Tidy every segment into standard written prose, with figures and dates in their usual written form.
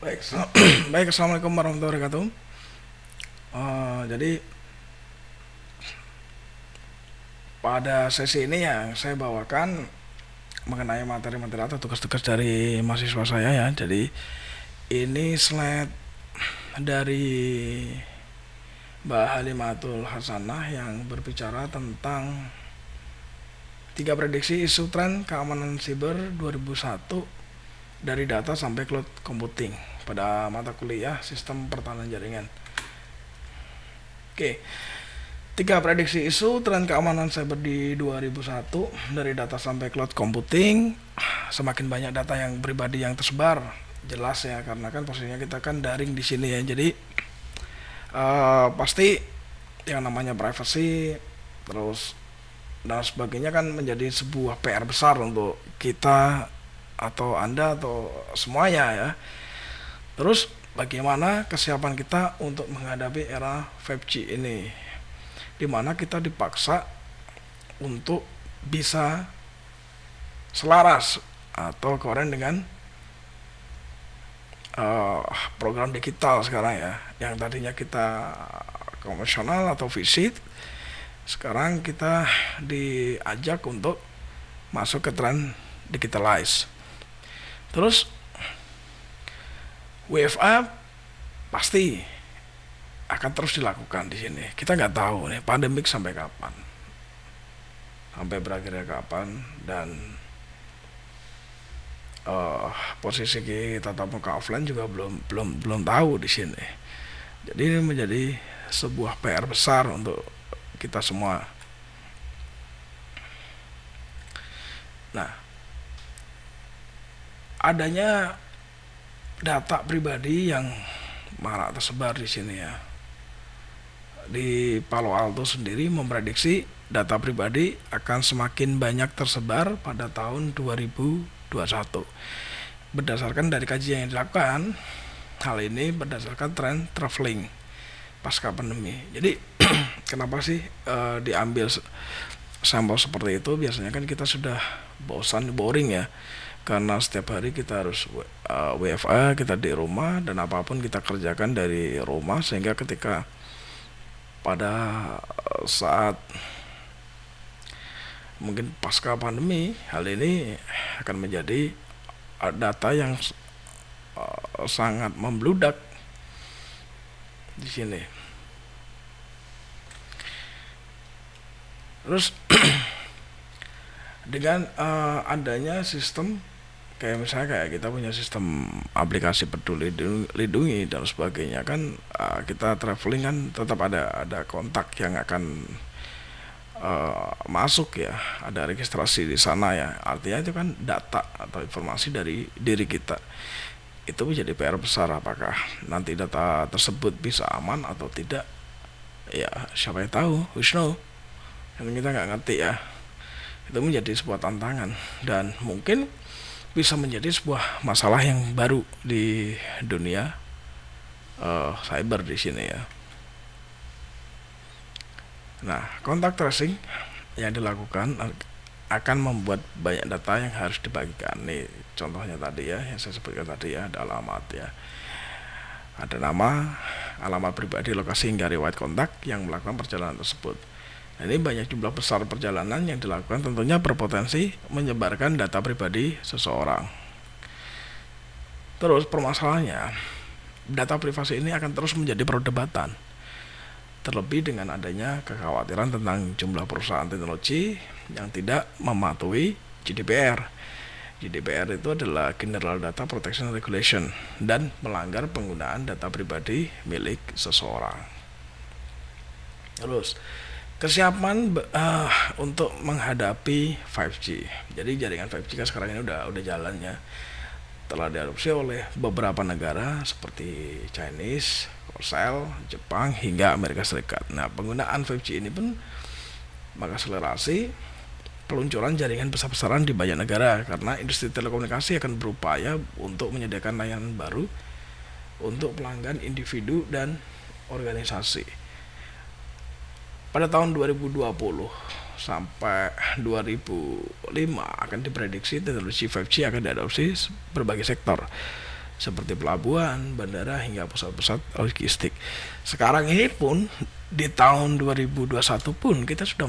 Baik, baik, assalamualaikum warahmatullahi wabarakatuh. Jadi pada sesi ini yang saya bawakan mengenai materi-materi atau tugas-tugas dari mahasiswa saya ya. Jadi ini slide dari Mbak Halimatul Hasanah yang berbicara tentang tiga prediksi isu tren keamanan siber 2001 dari data sampai cloud computing pada mata kuliah sistem pertahanan jaringan. Oke, tiga prediksi isu tren keamanan cyber di 2001 dari data sampai cloud computing. Semakin banyak data yang pribadi yang tersebar, jelas ya, karena kan posisinya kita kan daring di sini ya. Jadi pasti yang namanya privacy terus dan sebagainya kan menjadi sebuah PR besar untuk kita atau Anda atau semuanya ya. Terus bagaimana kesiapan kita untuk menghadapi era 5G ini, dimana kita dipaksa untuk bisa selaras atau koren dengan program digital sekarang ya, yang tadinya kita konvensional atau visit, sekarang kita diajak untuk masuk ke tren digitalize. Terus WFA pasti akan terus dilakukan di sini. Kita nggak tahu nih pandemik sampai kapan, sampai berakhirnya kapan, dan posisi kita tatap muka offline juga belum tahu di sini. Jadi ini menjadi sebuah PR besar untuk kita semua. Nah, adanya data pribadi yang marak tersebar di sini ya. Di Palo Alto sendiri memprediksi data pribadi akan semakin banyak tersebar pada tahun 2021. Berdasarkan dari kajian yang dilakukan, hal ini berdasarkan tren traveling pasca pandemi. Jadi kenapa sih diambil sampel seperti itu? Biasanya kan kita sudah bosan, boring ya, karena setiap hari kita harus WFA, kita di rumah dan apapun kita kerjakan dari rumah, sehingga ketika pada saat mungkin pasca pandemi, hal ini akan menjadi data yang sangat membludak di sini. Terus dengan adanya sistem kayak misalnya kayak kita punya sistem aplikasi peduli lindungi dan sebagainya kan, kita traveling kan tetap ada kontak yang akan masuk ya, ada registrasi di sana ya, artinya itu kan data atau informasi dari diri kita. Itu menjadi PR besar, apakah nanti data tersebut bisa aman atau tidak ya, siapa yang tahu, who's know, kan kita nggak ngerti ya. Itu menjadi sebuah tantangan dan mungkin bisa menjadi sebuah masalah yang baru di dunia cyber di sini ya. Nah, kontak tracing yang dilakukan akan membuat banyak data yang harus dibagikan. Nih contohnya tadi ya, yang saya sebutkan tadi ya, ada alamat ya, ada nama, alamat pribadi, lokasi hingga riwayat kontak yang melakukan perjalanan tersebut. Nah, ini banyak jumlah besar perjalanan yang dilakukan, tentunya berpotensi menyebarkan data pribadi seseorang. Terus permasalahannya, data privasi ini akan terus menjadi perdebatan, terlebih dengan adanya kekhawatiran tentang jumlah perusahaan teknologi yang tidak mematuhi GDPR. GDPR itu adalah General Data Protection Regulation dan melanggar penggunaan data pribadi milik seseorang. Terus kesiapan untuk menghadapi 5G. Jadi jaringan 5G kan sekarang ini udah jalannya, telah diadopsi oleh beberapa negara seperti Chinese, Korsel, Jepang hingga Amerika Serikat. Nah, penggunaan 5G ini pun mengakselerasi peluncuran jaringan besar-besaran di banyak negara, karena industri telekomunikasi akan berupaya untuk menyediakan layanan baru untuk pelanggan individu dan organisasi. Pada tahun 2020 sampai 2005 akan diprediksi teknologi 5G akan diadopsi berbagai sektor seperti pelabuhan, bandara, hingga pusat-pusat logistik. Sekarang ini pun di tahun 2021 pun kita sudah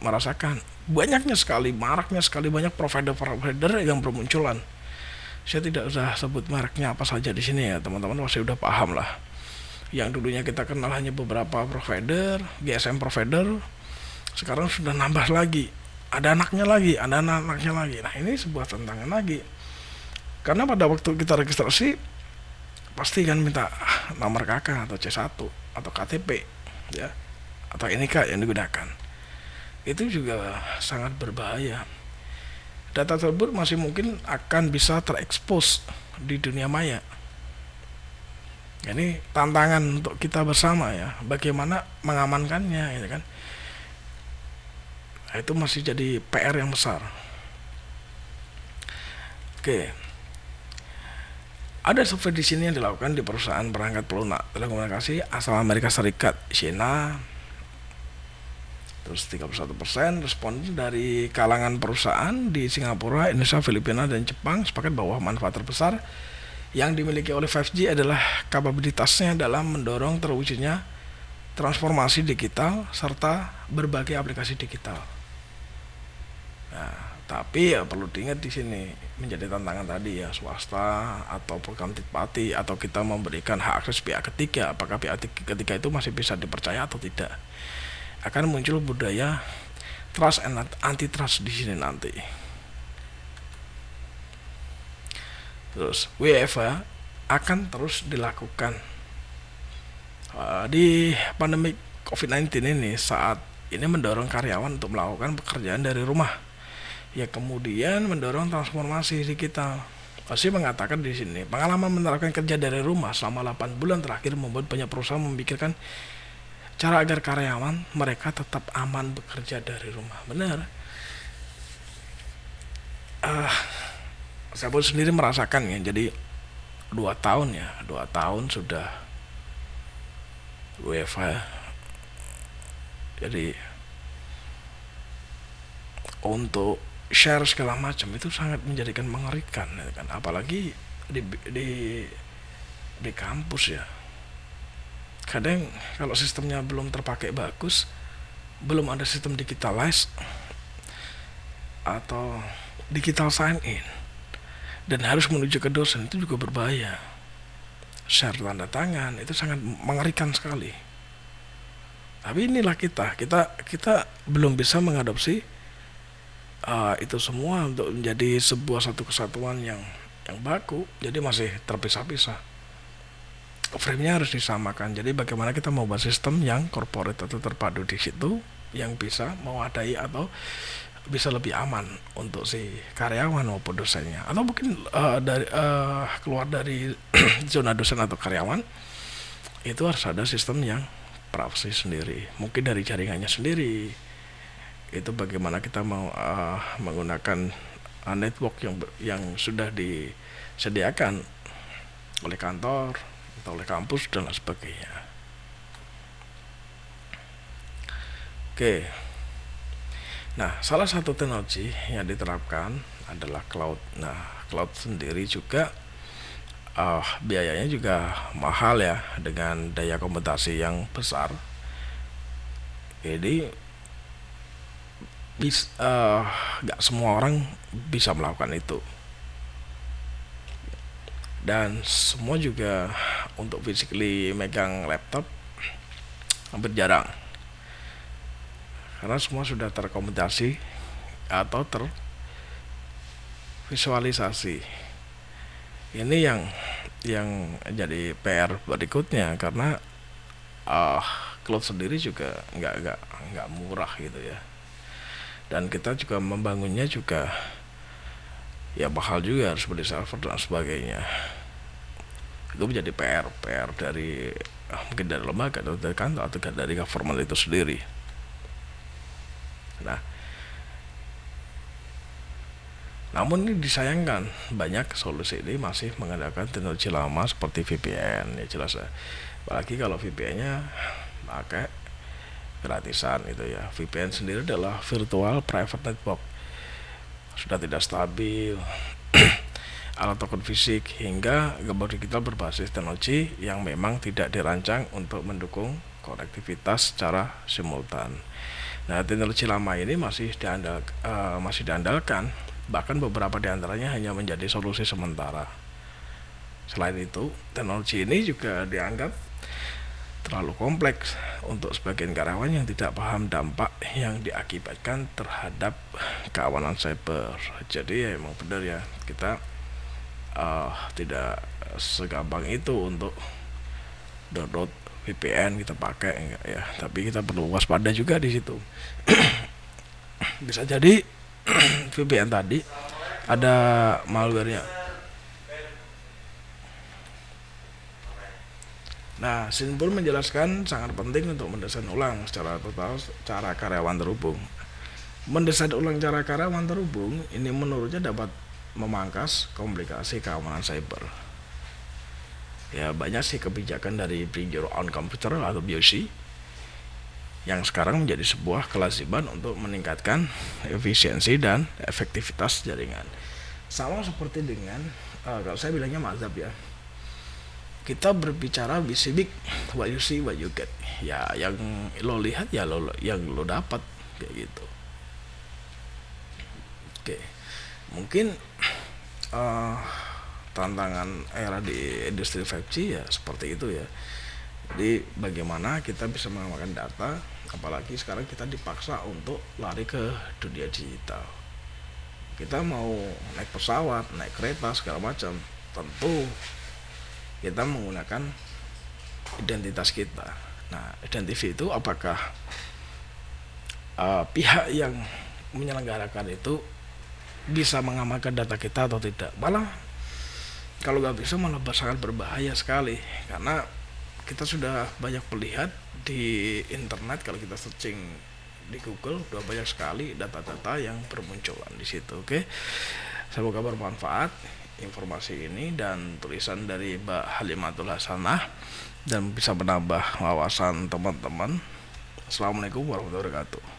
merasakan banyaknya sekali, maraknya sekali banyak provider-provider yang bermunculan. Saya tidak usah sebut mereknya apa saja di sini ya, teman-teman pasti udah paham lah. Yang dulunya kita kenal hanya beberapa provider, GSM provider, sekarang sudah nambah lagi. Ada anaknya lagi, ada anak-anaknya lagi. Nah, ini sebuah tantangan lagi. Karena pada waktu kita registrasi pasti kan minta nomor KK atau C1 atau KTP ya, atau NIK yang digunakan. Itu juga sangat berbahaya. Data tersebut masih mungkin akan bisa terekspos di dunia maya. Ini tantangan untuk kita bersama ya, bagaimana mengamankannya ya kan. Nah, itu masih jadi PR yang besar. Oke. Ada survei di sini yang dilakukan di perusahaan perangkat pelunak telekomunikasi asal Amerika Serikat, China. Terus 31% respon dari kalangan perusahaan di Singapura, Indonesia, Filipina, dan Jepang sepakat bahwa manfaat terbesar yang dimiliki oleh 5G adalah kapabilitasnya dalam mendorong terwujudnya transformasi digital serta berbagai aplikasi digital. Nah, tapi ya perlu diingat di sini menjadi tantangan tadi ya, swasta atau program third party atau kita memberikan hak akses pihak ketiga, apakah pihak ketiga itu masih bisa dipercaya atau tidak. Akan muncul budaya trust and anti trust di sini nanti. Terus WFH akan terus dilakukan di pandemi COVID-19 ini, saat ini mendorong karyawan untuk melakukan pekerjaan dari rumah. Ya, kemudian mendorong transformasi digital. Pasti mengatakan di sini, pengalaman menerapkan kerja dari rumah selama 8 bulan terakhir membuat banyak perusahaan memikirkan cara agar karyawan mereka tetap aman bekerja dari rumah. Benar. Saya pun sendiri merasakan ya, jadi 2 tahun ya, 2 tahun sudah WFH. Jadi untuk share segala macam itu sangat menjadikan mengerikan ya kan, apalagi di kampus ya. Kadang kalau sistemnya belum terpakai bagus, belum ada sistem digitalize atau digital sign in dan harus menuju ke dosen, itu juga berbahaya. Share tanda tangan itu sangat mengerikan sekali. Tapi inilah kita belum bisa mengadopsi itu semua untuk menjadi sebuah satu kesatuan yang baku. Jadi masih terpisah-pisah. Frame-nya harus disamakan. Jadi bagaimana kita mau buat sistem yang corporate atau terpadu di situ, yang bisa mewadai atau bisa lebih aman untuk si karyawan maupun dosennya, atau mungkin keluar dari zona dosen atau karyawan, itu harus ada sistem yang privasi sendiri, mungkin dari jaringannya sendiri. Itu bagaimana kita mau menggunakan network yang sudah disediakan oleh kantor atau oleh kampus dan lain sebagainya. Oke. Nah, salah satu teknologi yang diterapkan adalah cloud. Nah, cloud sendiri juga biayanya juga mahal ya, dengan daya komputasi yang besar. Jadi gak semua orang bisa melakukan itu, dan semua juga untuk physically megang laptop hampir jarang, karena semua sudah terkomputasi atau tervisualisasi. Ini yang jadi PR berikutnya, karena cloud sendiri juga nggak murah gitu ya, dan kita juga membangunnya juga ya mahal juga, harus beli server dan sebagainya. Itu menjadi PR dari mungkin dari lembaga atau dari kantor atau dari government itu sendiri. Nah, namun ini disayangkan, banyak solusi ini masih mengandalkan teknologi lama seperti VPN ya, jelas ya. Apalagi kalau VPN-nya pakai gratisan itu ya. VPN sendiri adalah virtual private network, sudah tidak stabil. alat token fisik, hingga gawat digital berbasis teknologi yang memang tidak dirancang untuk mendukung konektivitas secara simultan. Nah, teknologi lama ini masih diandalkan, bahkan beberapa diantaranya hanya menjadi solusi sementara. Selain itu, teknologi ini juga dianggap terlalu kompleks untuk sebagian karyawan yang tidak paham dampak yang diakibatkan terhadap keamanan cyber. Jadi ya emang benar ya, kita tidak segampang itu untuk download VPN kita pakai enggak ya, tapi kita perlu waspada juga di situ. Bisa jadi VPN tadi ada malwarenya. Nah, Sin pun menjelaskan sangat penting untuk mendesain ulang secara total cara karyawan terhubung. Mendesain ulang cara karyawan terhubung ini menurutnya dapat memangkas komplikasi keamanan cyber. Ya, banyak sih kebijakan dari Bring Your Own Computer atau BOC yang sekarang menjadi sebuah kelaziman untuk meningkatkan efisiensi dan efektivitas jaringan. Sama seperti dengan kalau saya bilangnya mazhab ya, kita berbicara basic, what you see what you get, ya yang lo lihat ya yang lo dapat, kayak gitu. Oke, mungkin uh, tantangan era di industri 5G ya seperti itu ya. Jadi bagaimana kita bisa mengamankan data, apalagi sekarang kita dipaksa untuk lari ke dunia digital. Kita mau naik pesawat, naik kereta segala macam, tentu kita menggunakan identitas kita. Nah, identitas itu apakah pihak yang menyelenggarakan itu bisa mengamankan data kita atau tidak? Malah kalau nggak bisa malah sangat berbahaya sekali, karena kita sudah banyak melihat di internet, kalau kita searching di Google udah banyak sekali data-data yang bermunculan di situ. Oke, semoga bermanfaat informasi ini dan tulisan dari Mbak Halimatul Hasanah dan bisa menambah wawasan teman-teman. Assalamualaikum warahmatullahi wabarakatuh.